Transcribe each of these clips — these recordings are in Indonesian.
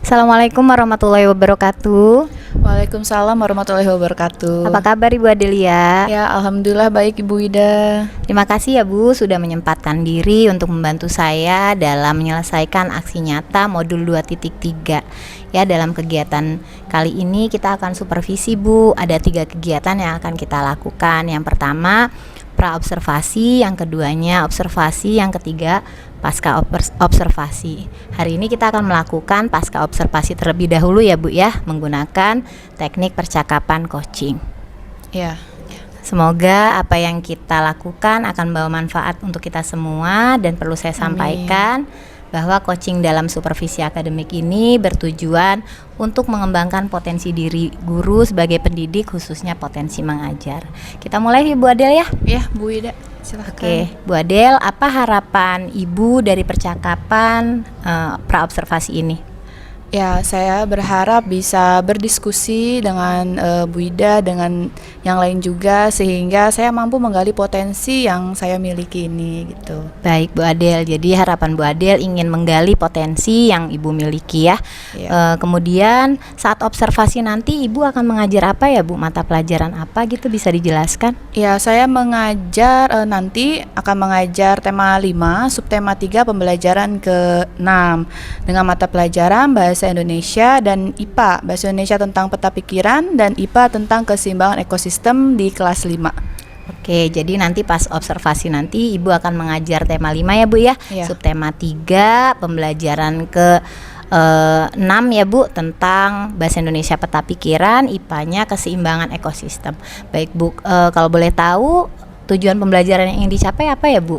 Assalamualaikum warahmatullahi wabarakatuh. Waalaikumsalam warahmatullahi wabarakatuh. Apa kabar Ibu Adelia? Ya, alhamdulillah baik Ibu Ida. Terima kasih ya Bu sudah menyempatkan diri untuk membantu saya dalam menyelesaikan aksi nyata modul 2.3. Ya, dalam kegiatan kali ini kita akan supervisi Bu. Ada 3 kegiatan yang akan kita lakukan. Yang pertama pra-observasi, yang keduanya observasi, yang ketiga pasca observasi. Hari ini kita akan melakukan pasca observasi terlebih dahulu ya Bu ya, menggunakan teknik percakapan coaching. Ya. Semoga apa yang kita lakukan akan membawa manfaat untuk kita semua, dan perlu saya sampaikan bahwa coaching dalam supervisi akademik ini bertujuan untuk mengembangkan potensi diri guru sebagai pendidik, khususnya potensi mengajar. Kita mulai Bu Adel ya? Ya, Bu Ida, silakan. Oke, Bu Adel, apa harapan Ibu dari percakapan pra-observasi ini? Ya, saya berharap bisa berdiskusi dengan Bu Ida, dengan yang lain juga, sehingga saya mampu menggali potensi yang saya miliki ini gitu. Baik Bu Adel, jadi harapan Bu Adel ingin menggali potensi yang Ibu miliki ya. Kemudian saat observasi nanti Ibu akan mengajar apa ya Bu? Mata pelajaran apa gitu, bisa dijelaskan? Ya, saya mengajar nanti akan mengajar tema 5, subtema 3 pembelajaran ke-6 dengan mata pelajaran Bahasa Indonesia dan IPA, Bahasa Indonesia tentang peta pikiran dan IPA tentang keseimbangan ekosistem di kelas 5. Oke, jadi nanti pas observasi nanti Ibu akan mengajar tema 5 ya Bu ya. Subtema 3 pembelajaran ke 6 ya Bu, tentang Bahasa Indonesia peta pikiran, IPA-nya keseimbangan ekosistem. Baik Bu, kalau boleh tahu tujuan pembelajaran yang ingin dicapai apa ya Bu?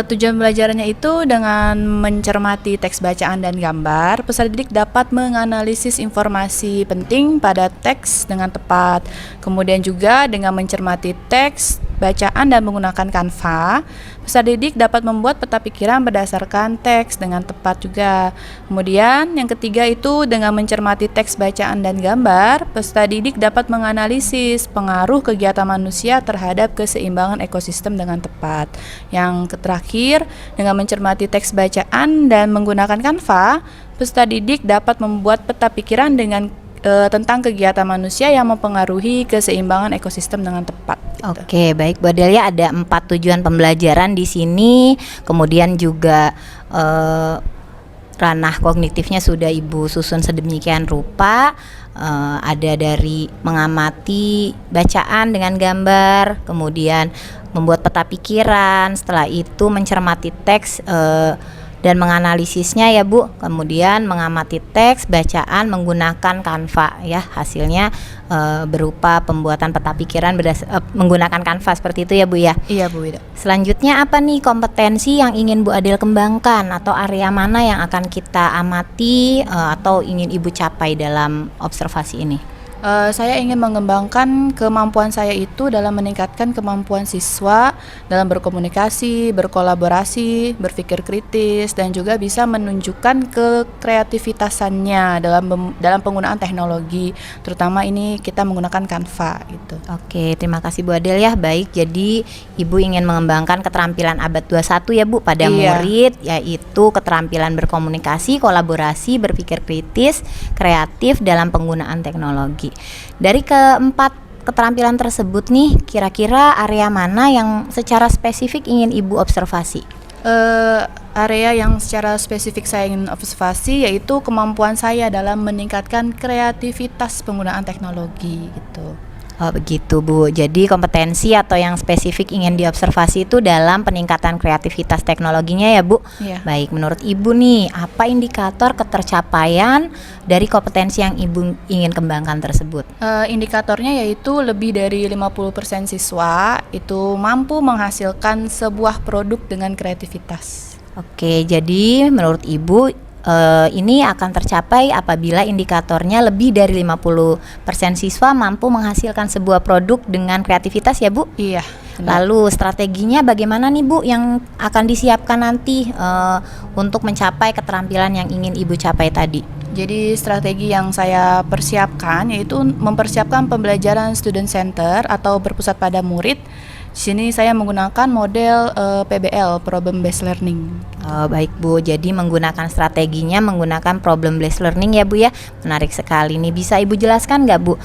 Tujuan belajarannya itu dengan mencermati teks bacaan dan gambar, peserta didik dapat menganalisis informasi penting pada teks dengan tepat. Kemudian juga dengan mencermati teks bacaan dan menggunakan Canva, peserta didik dapat membuat peta pikiran berdasarkan teks dengan tepat juga. Kemudian yang ketiga itu dengan mencermati teks bacaan dan gambar, peserta didik dapat menganalisis pengaruh kegiatan manusia terhadap keseimbangan ekosistem dengan tepat. Yang terakhir, dengan mencermati teks bacaan dan menggunakan Canva, peserta didik dapat membuat peta pikiran dengan tentang kegiatan manusia yang mempengaruhi keseimbangan ekosistem dengan tepat. Oke, baik Bu Adelia, ada 4 tujuan pembelajaran di sini. Kemudian juga ranah kognitifnya sudah Ibu susun sedemikian rupa. Ada dari mengamati bacaan dengan gambar, kemudian membuat peta pikiran, setelah itu mencermati teks dan menganalisisnya ya Bu, kemudian mengamati teks bacaan menggunakan Canva ya, hasilnya berupa pembuatan peta pikiran menggunakan Canva, seperti itu ya Bu ya. Iya Bu Ida. Selanjutnya apa nih kompetensi yang ingin Bu Adel kembangkan, atau area mana yang akan kita amati atau ingin Ibu capai dalam observasi ini? Saya ingin mengembangkan kemampuan saya itu dalam meningkatkan kemampuan siswa dalam berkomunikasi, berkolaborasi, berpikir kritis, dan juga bisa menunjukkan kekreativitasannya dalam penggunaan teknologi, terutama ini kita menggunakan Canva gitu. Oke, terima kasih Bu Adel ya. Baik, jadi Ibu ingin mengembangkan keterampilan abad 21 ya Bu pada murid, yaitu keterampilan berkomunikasi, kolaborasi, berpikir kritis, kreatif dalam penggunaan teknologi. Dari keempat keterampilan tersebut nih, kira-kira area mana yang secara spesifik ingin Ibu observasi? Area yang secara spesifik saya ingin observasi yaitu kemampuan saya dalam meningkatkan kreativitas penggunaan teknologi gitu. Oh begitu Bu, jadi kompetensi atau yang spesifik ingin diobservasi itu dalam peningkatan kreativitas teknologinya ya Bu? Baik, menurut Ibu nih, apa indikator ketercapaian dari kompetensi yang Ibu ingin kembangkan tersebut? Indikatornya yaitu lebih dari 50% siswa itu mampu menghasilkan sebuah produk dengan kreativitas. Oke, jadi menurut Ibu ini akan tercapai apabila indikatornya lebih dari 50% siswa mampu menghasilkan sebuah produk dengan kreativitas ya Bu? Iya. Lalu strateginya bagaimana nih Bu yang akan disiapkan nanti untuk mencapai keterampilan yang ingin Ibu capai tadi? Jadi strategi yang saya persiapkan yaitu mempersiapkan pembelajaran student center atau berpusat pada murid Di sini saya menggunakan model PBL, Problem Based Learning. Oh, baik Bu, jadi menggunakan strateginya menggunakan problem based learning ya Bu ya. Menarik sekali nih. Bisa Ibu jelaskan nggak Bu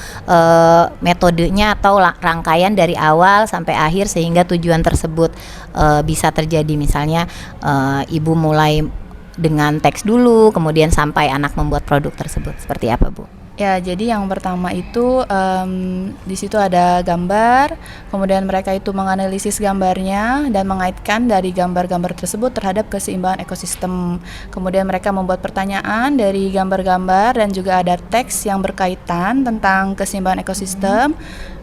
metodenya atau rangkaian dari awal sampai akhir sehingga tujuan tersebut bisa terjadi. Misalnya Ibu mulai dengan teks dulu, kemudian sampai anak membuat produk tersebut. Seperti apa Bu? Ya, jadi yang pertama itu di situ ada gambar, kemudian mereka itu menganalisis gambarnya dan mengaitkan dari gambar-gambar tersebut terhadap keseimbangan ekosistem. Kemudian mereka membuat pertanyaan dari gambar-gambar dan juga ada teks yang berkaitan tentang keseimbangan ekosistem.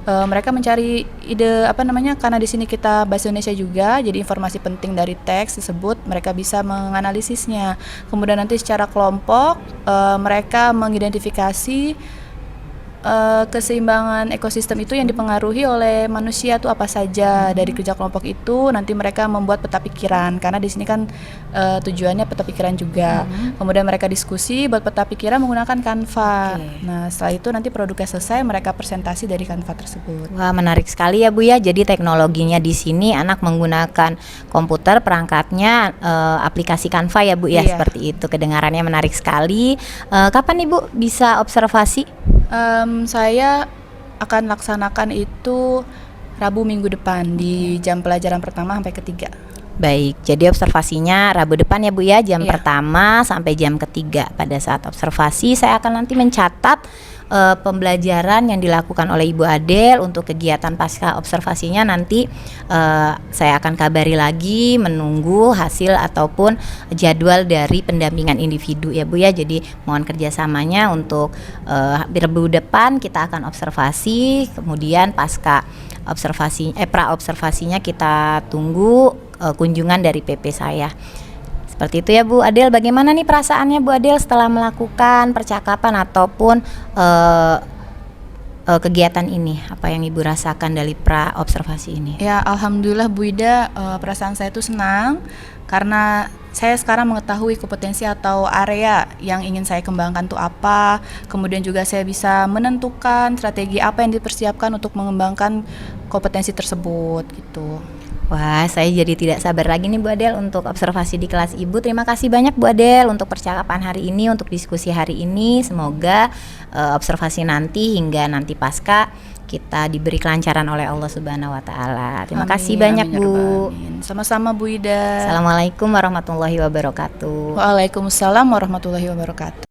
Mereka mencari ide karena di sini kita bahasa Indonesia juga, jadi informasi penting dari teks tersebut mereka bisa menganalisisnya. Kemudian nanti secara kelompok mereka mengidentifikasi keseimbangan ekosistem itu yang dipengaruhi oleh manusia itu apa saja. Dari kerja kelompok itu nanti mereka membuat peta pikiran, karena di sini kan tujuannya peta pikiran juga. Kemudian mereka diskusi buat peta pikiran menggunakan Canva. Nah, setelah itu nanti produknya selesai, mereka presentasi dari Canva tersebut. Wah, menarik sekali ya Bu ya. Jadi teknologinya di sini anak menggunakan komputer, perangkatnya aplikasi Canva ya Bu ya. Iya. Seperti itu, kedengarannya menarik sekali. Kapan Ibu bisa observasi? Saya akan laksanakan itu Rabu minggu depan di jam pelajaran pertama sampai ketiga. Baik, jadi observasinya Rabu depan ya Bu ya, jam Iya. pertama sampai jam ketiga. Pada saat observasi saya akan nanti mencatat pembelajaran yang dilakukan oleh Ibu Adel. Untuk kegiatan pasca observasinya nanti saya akan kabari lagi, menunggu hasil ataupun jadwal dari pendampingan individu ya Bu ya. Jadi mohon kerjasamanya untuk Rabu depan kita akan observasi, kemudian pasca observasi pra observasinya kita tunggu kunjungan dari PP saya. Seperti itu ya Bu Adel. Bagaimana nih perasaannya Bu Adel setelah melakukan percakapan ataupun kegiatan ini? Apa yang Ibu rasakan dari pra observasi ini? Ya, alhamdulillah Bu Ida, perasaan saya itu senang karena saya sekarang mengetahui kompetensi atau area yang ingin saya kembangkan itu apa. Kemudian juga saya bisa menentukan strategi apa yang dipersiapkan untuk mengembangkan kompetensi tersebut gitu. Wah, saya jadi tidak sabar lagi nih Bu Adel untuk observasi di kelas Ibu. Terima kasih banyak Bu Adel untuk percakapan hari ini, untuk diskusi hari ini. Semoga observasi nanti hingga nanti pasca kita diberi kelancaran oleh Allah Subhanahu wa taala. Terima kasih banyak Bu. Sama-sama Bu Ida. Assalamualaikum warahmatullahi wabarakatuh. Waalaikumsalam warahmatullahi wabarakatuh.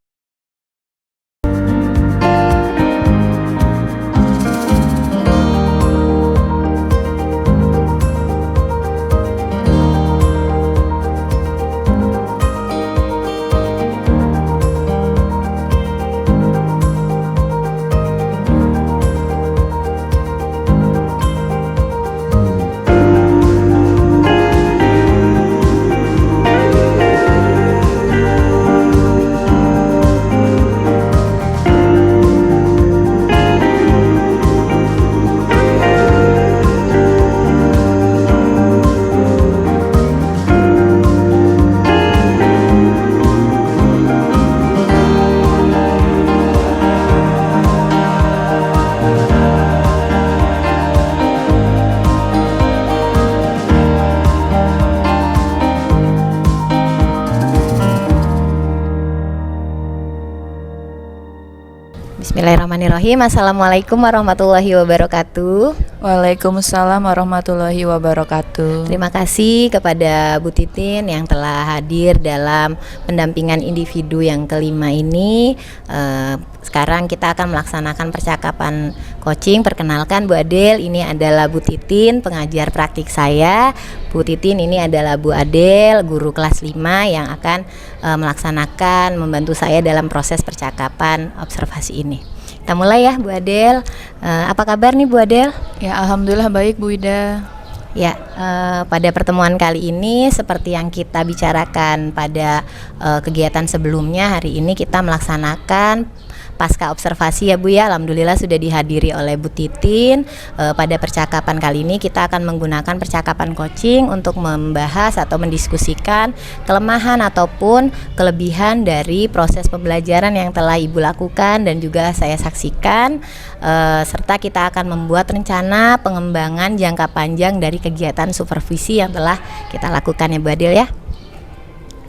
Bismillahirrahmanirrahim. Assalamualaikum warahmatullahi wabarakatuh. Waalaikumsalam warahmatullahi wabarakatuh. Terima kasih kepada Bu Titin yang telah hadir dalam pendampingan individu yang kelima ini. Sekarang kita akan melaksanakan percakapan coaching. Perkenalkan Bu Adel, ini adalah Bu Titin, pengajar praktik saya. Bu Titin ini adalah Bu Adel, guru kelas 5 yang akan melaksanakan, membantu saya dalam proses percakapan observasi ini. Kita mulai ya Bu Adel. Apa kabar nih Bu Adel? Ya, alhamdulillah baik Bu Ida. Ya, pada pertemuan kali ini seperti yang kita bicarakan pada kegiatan sebelumnya, hari ini kita melaksanakan pasca observasi ya Bu ya. Alhamdulillah sudah dihadiri oleh Bu Titin. Pada percakapan kali ini kita akan menggunakan percakapan coaching untuk membahas atau mendiskusikan kelemahan ataupun kelebihan dari proses pembelajaran yang telah Ibu lakukan dan juga saya saksikan, serta kita akan membuat rencana pengembangan jangka panjang dari kegiatan supervisi yang telah kita lakukan ya Bu Adil ya.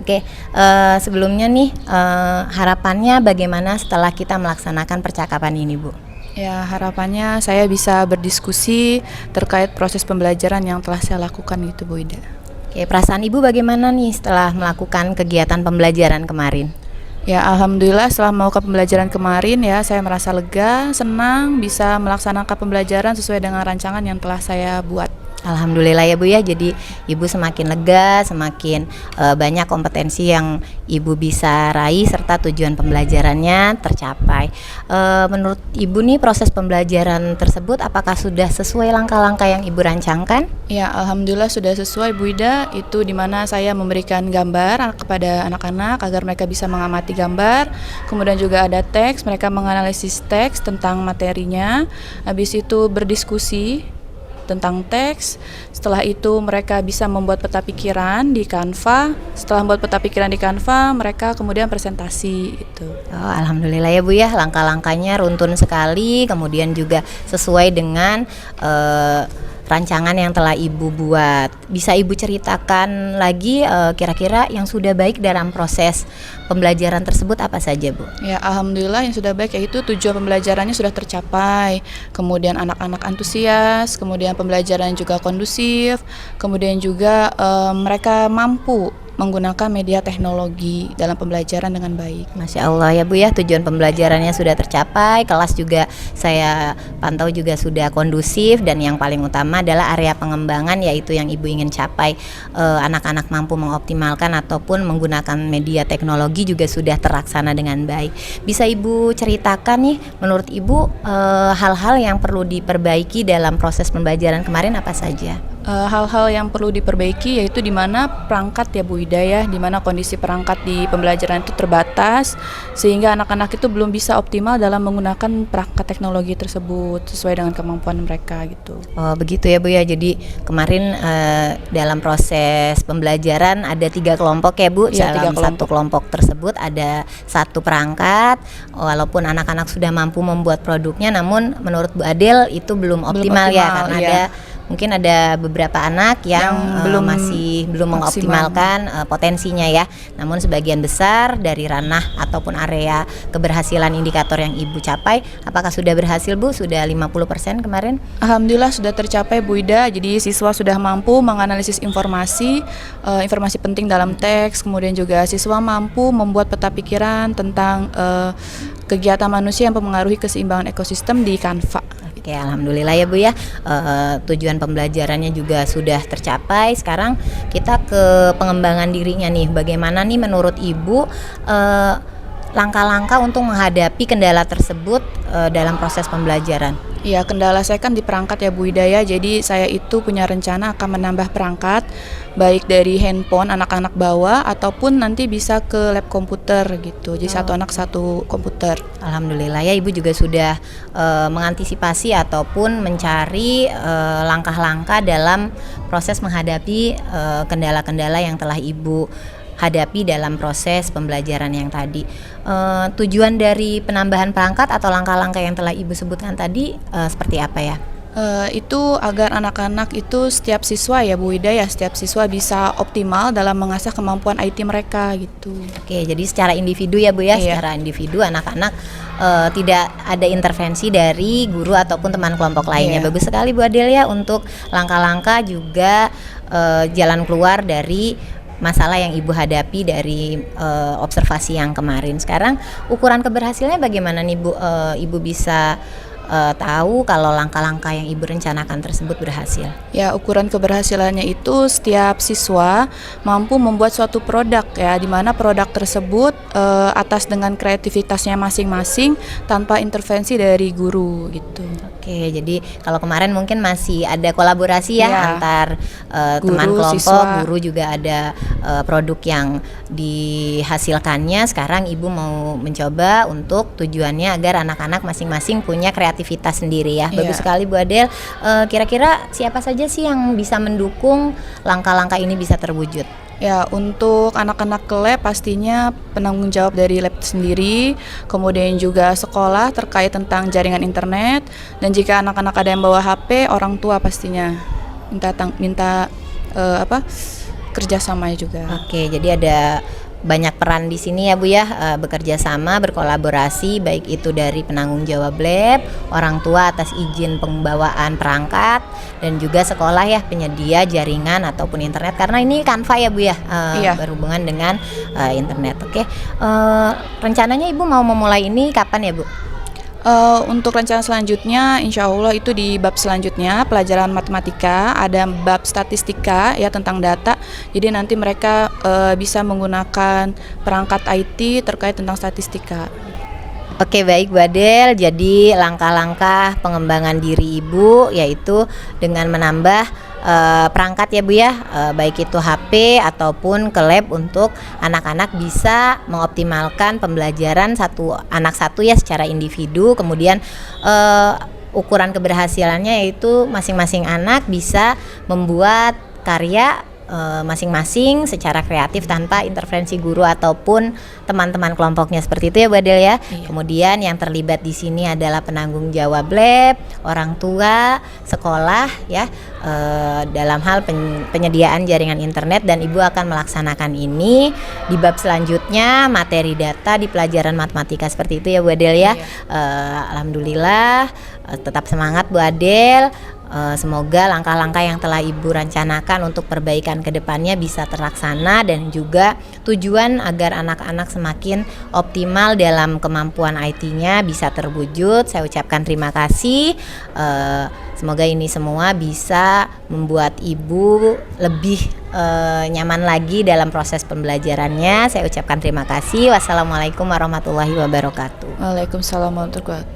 Oke, sebelumnya nih harapannya bagaimana setelah kita melaksanakan percakapan ini Bu? Ya, harapannya saya bisa berdiskusi terkait proses pembelajaran yang telah saya lakukan gitu Bu Ida. Oke, perasaan Ibu bagaimana nih setelah melakukan kegiatan pembelajaran kemarin? Ya, alhamdulillah setelah melakukan pembelajaran kemarin ya saya merasa lega, senang bisa melaksanakan pembelajaran sesuai dengan rancangan yang telah saya buat. Alhamdulillah ya Bu ya, jadi Ibu semakin lega, semakin banyak kompetensi yang Ibu bisa raih serta tujuan pembelajarannya tercapai. Menurut Ibu nih proses pembelajaran tersebut apakah sudah sesuai langkah-langkah yang Ibu rancangkan? Ya, alhamdulillah sudah sesuai Bu Ida, itu dimana saya memberikan gambar kepada anak-anak agar mereka bisa mengamati gambar, kemudian juga ada teks, mereka menganalisis teks tentang materinya, habis itu berdiskusi tentang teks. Setelah itu mereka bisa membuat peta pikiran di Canva. Setelah membuat peta pikiran di Canva, mereka kemudian presentasi itu. Oh, alhamdulillah ya Bu ya, langkah-langkahnya runtun sekali, kemudian juga sesuai dengan rancangan yang telah Ibu buat. Bisa Ibu ceritakan lagi kira-kira yang sudah baik dalam proses pembelajaran tersebut apa saja Bu? Ya, alhamdulillah yang sudah baik yaitu tujuan pembelajarannya sudah tercapai. Kemudian anak-anak antusias, kemudian pembelajaran juga kondusif, kemudian juga mereka mampu menggunakan media teknologi dalam pembelajaran dengan baik. Masya Allah ya Bu ya, tujuan pembelajarannya sudah tercapai, kelas juga saya pantau juga sudah kondusif, dan yang paling utama adalah area pengembangan yaitu yang Ibu ingin capai, anak-anak mampu mengoptimalkan ataupun menggunakan media teknologi juga sudah terlaksana dengan baik. Bisa Ibu ceritakan nih menurut Ibu hal-hal yang perlu diperbaiki dalam proses pembelajaran kemarin apa saja? Hal-hal yang perlu diperbaiki yaitu di mana perangkat ya Bu Ida ya, di mana kondisi perangkat di pembelajaran itu terbatas sehingga anak-anak itu belum bisa optimal dalam menggunakan perangkat teknologi tersebut sesuai dengan kemampuan mereka gitu. Oh begitu ya Bu ya, jadi kemarin dalam proses pembelajaran ada 3 kelompok ya Bu, Ya, dalam 3 satu kelompok tersebut ada 1 perangkat, walaupun anak-anak sudah mampu membuat produknya namun menurut Bu Adel itu belum optimal ya, karena iya. ada mungkin ada beberapa anak yang masih belum mengoptimalkan potensinya ya. Namun sebagian besar dari ranah ataupun area keberhasilan indikator yang Ibu capai, apakah sudah berhasil Bu? Sudah 50% kemarin? Alhamdulillah sudah tercapai Bu Ida. Jadi siswa sudah mampu menganalisis informasi penting dalam teks, kemudian juga siswa mampu membuat peta pikiran tentang kegiatan manusia yang mempengaruhi keseimbangan ekosistem di Canva. Oke, alhamdulillah ya Bu ya, tujuan pembelajarannya juga sudah tercapai. Sekarang kita ke pengembangan dirinya nih. Bagaimana nih menurut Ibu langkah-langkah untuk menghadapi kendala tersebut dalam proses pembelajaran? Ya, kendala saya kan di perangkat ya Bu Ida ya. Jadi saya itu punya rencana akan menambah perangkat baik dari handphone anak-anak bawa ataupun nanti bisa ke lab komputer gitu. Jadi satu anak satu komputer. Alhamdulillah ya, Ibu juga sudah mengantisipasi ataupun mencari langkah-langkah dalam proses menghadapi kendala-kendala yang telah Ibu hadapi dalam proses pembelajaran yang tadi. Tujuan dari penambahan perangkat atau langkah-langkah yang telah Ibu sebutkan tadi seperti apa ya? Itu agar anak-anak itu setiap siswa ya Bu Ida ya, setiap siswa bisa optimal dalam mengasah kemampuan IT mereka gitu. Oke, jadi secara individu ya Bu ya, Iya. secara individu anak-anak tidak ada intervensi dari guru ataupun teman kelompok lainnya. Iya. Bagus sekali Bu Adel ya untuk langkah-langkah juga jalan keluar dari masalah yang Ibu hadapi dari observasi yang kemarin. Sekarang ukuran keberhasilannya bagaimana nih Bu? Ibu bisa tahu kalau langkah-langkah yang Ibu rencanakan tersebut berhasil? Ya, ukuran keberhasilannya itu setiap siswa mampu membuat suatu produk ya, di mana produk tersebut atas dengan kreativitasnya masing-masing tanpa intervensi dari guru gitu. Oke, jadi kalau kemarin mungkin masih ada kolaborasi ya, Iya. antar Guru, teman kelompok, siswa. guru juga ada produk yang dihasilkannya. Sekarang Ibu mau mencoba untuk tujuannya agar anak-anak masing-masing punya kreativitas sendiri ya. Bagus Iya. sekali Bu Adel. Kira-kira siapa saja sih yang bisa mendukung langkah-langkah ini bisa terwujud? Ya, untuk anak-anak ke lab pastinya penanggung jawab dari lab sendiri, kemudian juga sekolah terkait tentang jaringan internet, dan jika anak-anak ada yang bawa HP, orang tua pastinya minta kerjasamanya juga. Oke, jadi ada banyak peran di sini ya Bu ya, bekerja sama, berkolaborasi, baik itu dari penanggung jawab lab, orang tua atas izin pembawaan perangkat, dan juga sekolah ya, penyedia jaringan ataupun internet, karena ini Canva ya Bu ya, Iya. berhubungan dengan internet. Oke, rencananya Ibu mau memulai ini kapan ya Bu? Untuk rencana selanjutnya, insya Allah itu di bab selanjutnya pelajaran matematika, ada bab statistika ya tentang data. Jadi nanti mereka bisa menggunakan perangkat IT terkait tentang statistika. Oke, baik Bu Adel. Jadi langkah-langkah pengembangan diri Ibu yaitu dengan menambah perangkat ya Bu ya, baik itu HP ataupun ke lab untuk anak-anak bisa mengoptimalkan pembelajaran satu anak satu ya secara individu. Kemudian ukuran keberhasilannya yaitu masing-masing anak bisa membuat karya masing-masing secara kreatif tanpa intervensi guru ataupun teman-teman kelompoknya, seperti itu ya Bu Adel ya. Iya. Kemudian yang terlibat di sini adalah penanggung jawab lab, orang tua, sekolah ya, dalam hal penyediaan jaringan internet, dan Ibu akan melaksanakan ini di bab selanjutnya materi data di pelajaran matematika, seperti itu ya Bu Adel ya. Alhamdulillah, tetap semangat Bu Adel. Semoga langkah-langkah yang telah Ibu rencanakan untuk perbaikan ke depannya bisa terlaksana, dan juga tujuan agar anak-anak semakin optimal dalam kemampuan IT-nya bisa terwujud. Saya ucapkan terima kasih. Semoga ini semua bisa membuat Ibu lebih nyaman lagi dalam proses pembelajarannya. Saya ucapkan terima kasih. Wassalamualaikum warahmatullahi wabarakatuh. Waalaikumsalam warahmatullahi wabarakatuh.